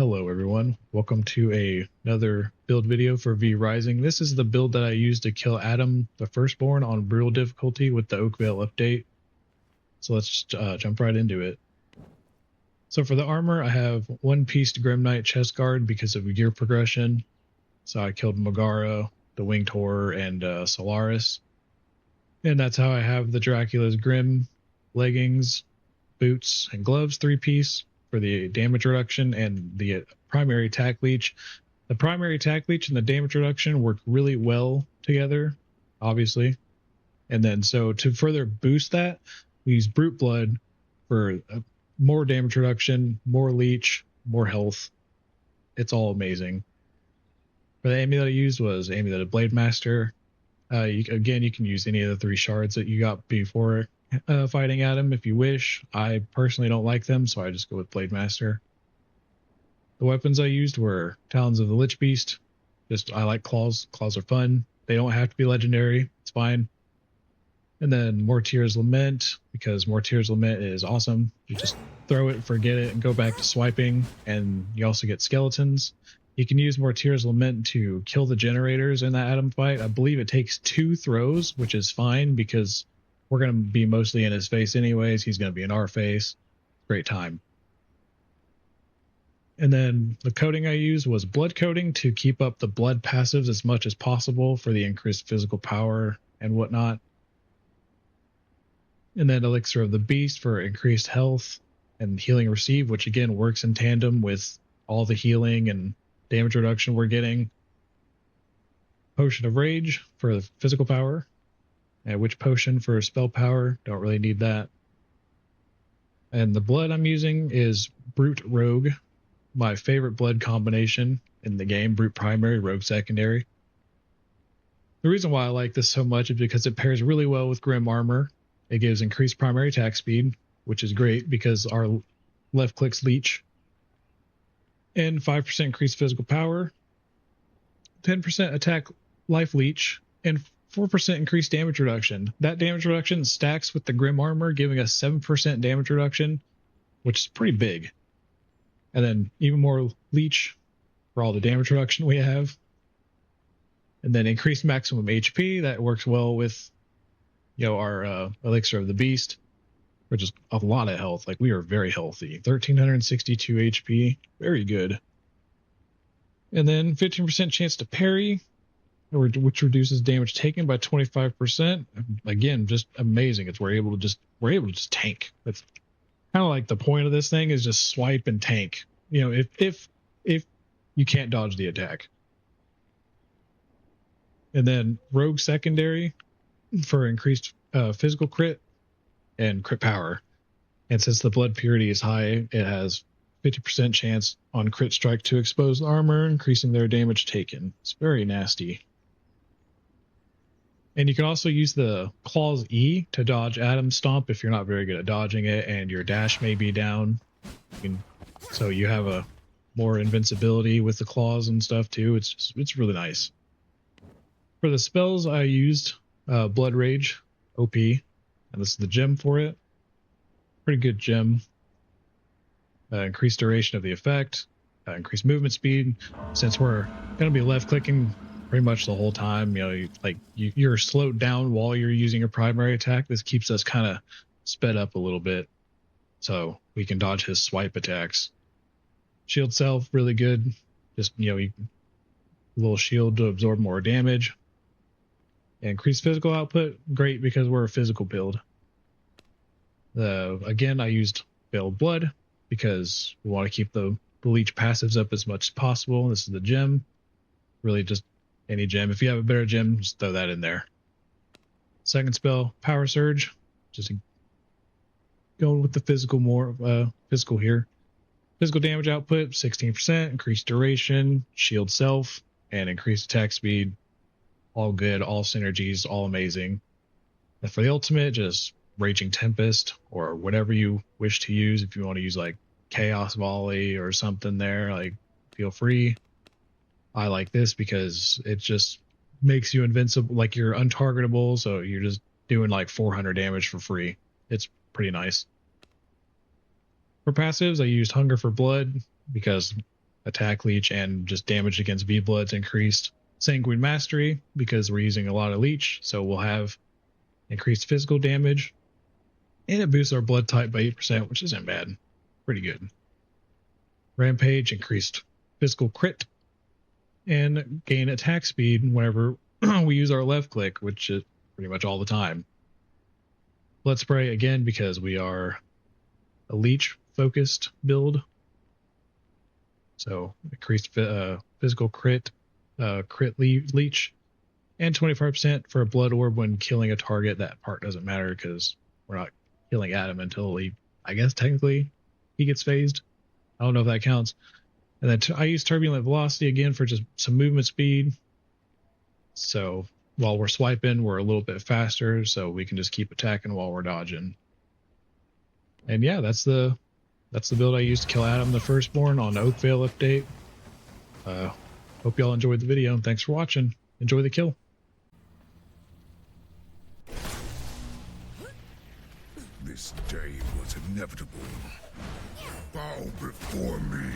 Hello everyone, welcome to another build video for V Rising. This is the build that I used to kill Adam the Firstborn on brutal difficulty with the Oakvale update. So let's jump right into it. So for the armor, I have one pieced Grim Knight chest guard because of gear progression. So I killed Megara, the Winged Horror, and Solaris. And that's how I have the Dracula's Grim leggings, boots, and gloves 3-piece. For the damage reduction and the primary attack leech. The primary attack leech and the damage reduction work really well together, obviously. And then so to further boost that, we use Brute Blood for more damage reduction, more leech, more health. It's all amazing. For the amulet I used was Amulet of Blade Master. Again, you can use any of the 3 shards that you got before fighting Adam if you wish. I personally don't like them, so I just go with Blade Master. The weapons I used were Talons of the Lich Beast. I like claws. Claws are fun. They don't have to be legendary. It's fine. And then Mortier's Lament, because Mortier's Lament is awesome. You just throw it, forget it, and go back to swiping. And you also get skeletons. You can use Mortier's Lament to kill the generators in that Adam fight. I believe it takes 2 throws, which is fine because we're going to be mostly in his face anyways. He's going to be in our face. Great time. And then the coating I used was blood coating to keep up the blood passives as much as possible for the increased physical power and whatnot. And then Elixir of the Beast for increased health and healing received, which again works in tandem with all the healing and damage reduction we're getting. Potion of Rage for the physical power. Witch Potion for spell power. Don't really need that. And the blood I'm using is Brute Rogue. My favorite blood combination in the game. Brute Primary, Rogue Secondary. The reason why I like this so much is because it pairs really well with Grim Armor. It gives increased primary attack speed, which is great because our left click's leech. And 5% increased physical power. 10% attack life leech. And 4% increased damage reduction. That damage reduction stacks with the Grim Armor, giving us 7% damage reduction, which is pretty big. And then even more leech for all the damage reduction we have. And then increased maximum HP. That works well with, our Elixir of the Beast, which is a lot of health. Like, we are very healthy. 1,362 HP. Very good. And then 15% chance to parry, which reduces damage taken by 25%. Again, just amazing. We're able to just tank. That's kind of like the point of this thing is just swipe and tank. If you can't dodge the attack. And then Rogue Secondary for increased physical crit and crit power. And since the blood purity is high, it has 50% chance on crit strike to exposed armor, increasing their damage taken. It's very nasty. And you can also use the Claws E to dodge Adam's Stomp if you're not very good at dodging it and your dash may be down. So you have a more invincibility with the claws and stuff too. It's really nice. For the spells, I used Blood Rage OP, and this is the gem for it. Pretty good gem. Increased duration of the effect, increased movement speed. Since we're going to be left clicking pretty much the whole time, you're slowed down while you're using a primary attack. This keeps us kind of sped up a little bit, so we can dodge his swipe attacks. Shield self, really good. Just a little shield to absorb more damage. Increased physical output, great because we're a physical build. Again, I used Veiled Blood because we want to keep the leech passives up as much as possible. This is the gem. Really just any gem. If you have a better gem, just throw that in there. Second spell, Power Surge. Just going with the physical here. Physical damage output, 16%, increased duration, shield self, and increased attack speed. All good, all synergies, all amazing. And for the ultimate, just Raging Tempest, or whatever you wish to use. If you want to use like Chaos Volley or something there, feel free. I like this because it just makes you invincible, like you're untargetable, so you're just doing like 400 damage for free. It's pretty nice. For passives, I used Hunger for Blood because attack leech and just damage against V-Blood's increased. Sanguine Mastery, because we're using a lot of leech, so we'll have increased physical damage. And it boosts our blood type by 8%, which isn't bad. Pretty good. Rampage, increased physical crit, and gain attack speed whenever we use our left click, which is pretty much all the time. Blood Spray, again, because we are a leech-focused build. So increased physical crit, leech, and 25% for a blood orb when killing a target. That part doesn't matter because we're not killing Adam until I guess technically he gets phased. I don't know if that counts. And then I use Turbulent Velocity again for just some movement speed. So while we're swiping, we're a little bit faster, so we can just keep attacking while we're dodging. And yeah, that's the build I used to kill Adam the Firstborn on Oakvale update. Hope y'all enjoyed the video, and thanks for watching. Enjoy the kill. This day was inevitable. Bow before me.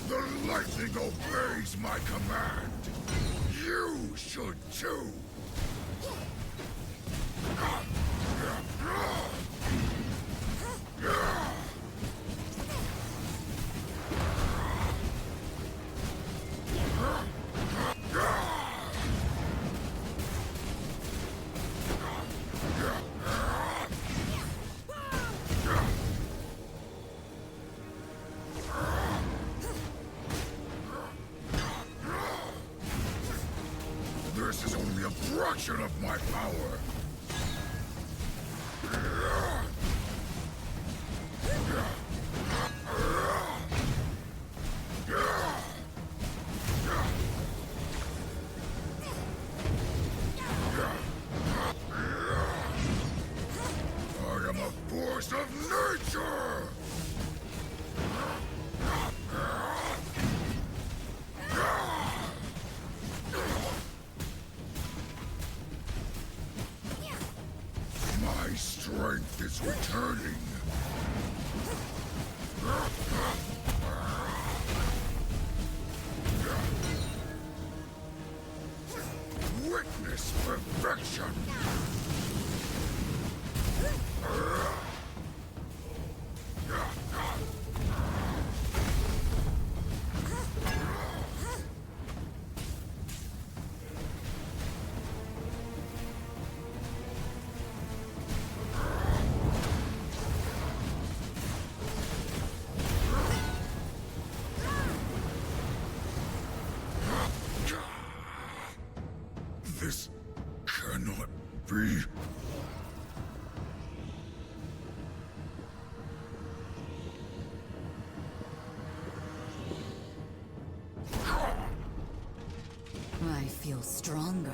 The lightning obeys my command. You should too. This is only a fraction of my power. I am a force of nature! My strength is returning. Witness perfection. This cannot be. I feel stronger.